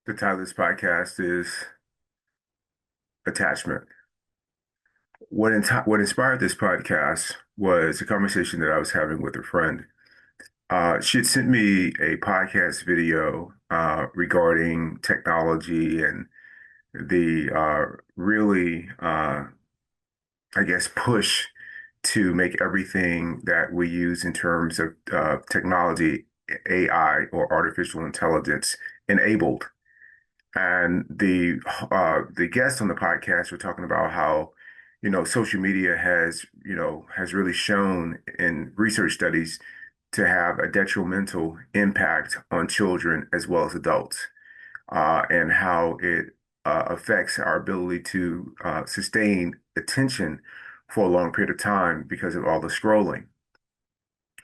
The title of this podcast is Attachment. What inspired this podcast was a conversation that I was having with a friend. She had sent me a podcast video regarding technology and the really, I guess, push to make everything that we use in terms of technology, AI or artificial intelligence, enabled. And the guests on the podcast were talking about how, social media has really shown in research studies to have a detrimental impact on children as well as adults, and how it affects our ability to sustain attention for a long period of time because of all the scrolling.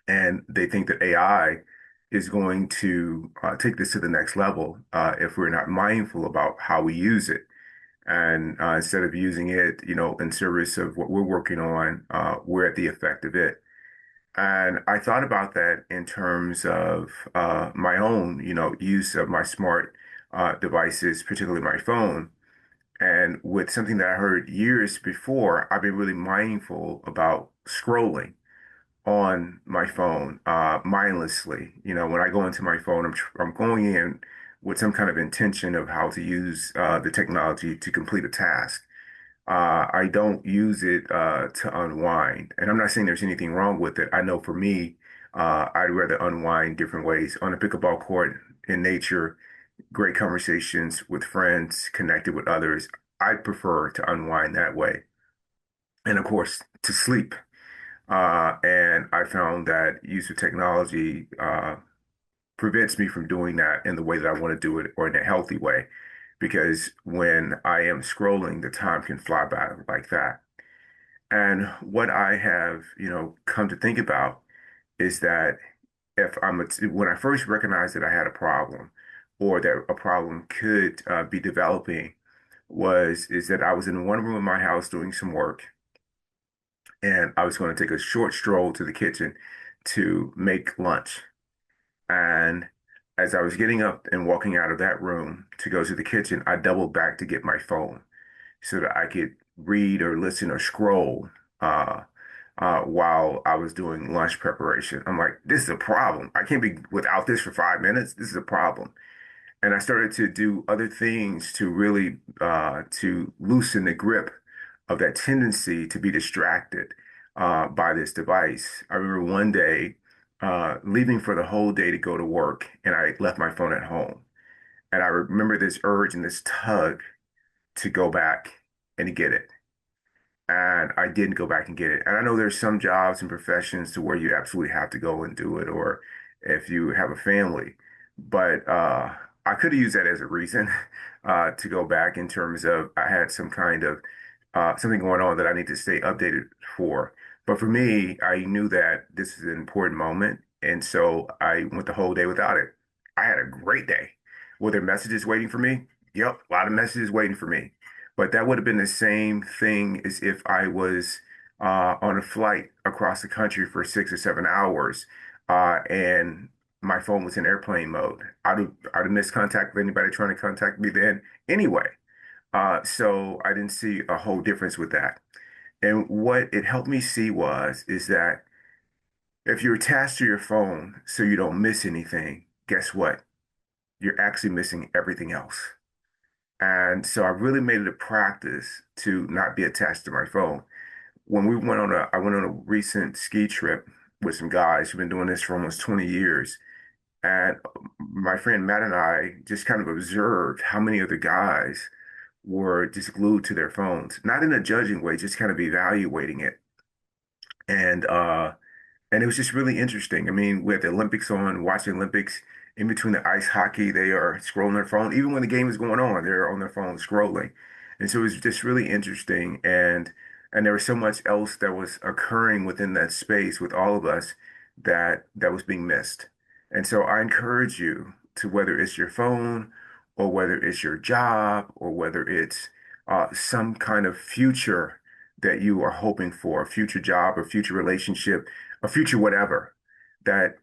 And they think that AI is going to take this to the next level if we're not mindful about how we use it. And instead of using it, in service of what we're working on, we're at the effect of it. And I thought about that in terms of my own, use of my smart devices, particularly my phone. And with something that I heard years before, I've been really mindful about scrolling on my phone mindlessly. When I go into my phone, I'm going in with some kind of intention of how to use the technology to complete a task. I don't use it to unwind. And I'm not saying there's anything wrong with it. I know for me, I'd rather unwind different ways on a pickleball court in nature, great conversations with friends, connected with others. I prefer to unwind that way. And of course, to sleep. And I found that use of technology prevents me from doing that in the way that I want to do it or in a healthy way. Because when I am scrolling, the time can fly by like that. And what I have, come to think about is that when I first recognized that I had a problem or that a problem could be developing is that I was in one room of my house doing some work and I was going to take a short stroll to the kitchen to make lunch. And as I was getting up and walking out of that room to go to the kitchen, I doubled back to get my phone so that I could read or listen or scroll uh, while I was doing lunch preparation. I'm like, this is a problem. I can't be without this for 5 minutes. This is a problem. And I started to do other things to really to loosen the grip of that tendency to be distracted by this device. I remember one day leaving for the whole day to go to work, and I left my phone at home. And I remember this urge and this tug to go back and get it. And I didn't go back and get it. And I know there's some jobs and professions to where you absolutely have to go and do it, or if you have a family. But I could have used that as a reason to go back in terms of I had some kind of something going on that I need to stay updated for. But for me, I knew that this is an important moment. And so I went the whole day without it. I had a great day. Were there messages waiting for me? Yep, a lot of messages waiting for me. But that would have been the same thing as if I was on a flight across the country for 6 or 7 hours, and my phone was in airplane mode. I'd have missed contact with anybody trying to contact me then anyway. So I didn't see a whole difference with that. And what it helped me see is that if you're attached to your phone so you don't miss anything, guess what? You're actually missing everything else. And so I really made it a practice to not be attached to my phone. I went on a recent ski trip with some guys who've been doing this for almost 20 years. And my friend Matt and I just kind of observed how many of the guys were just glued to their phones, not in a judging way, just kind of evaluating it. And and it was just really interesting. I mean, with the Olympics on, watching Olympics in between the ice hockey, they are scrolling their phone. Even when the game is going on, they're on their phone scrolling. And so it was just really interesting. And there was so much else that was occurring within that space with all of us that was being missed. And so I encourage you to, whether it's your phone or whether it's your job or whether it's some kind of future that you are hoping for, a future job or future relationship, a future whatever, that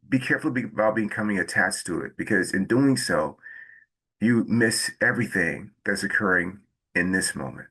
be careful about becoming attached to it because in doing so, you miss everything that's occurring in this moment.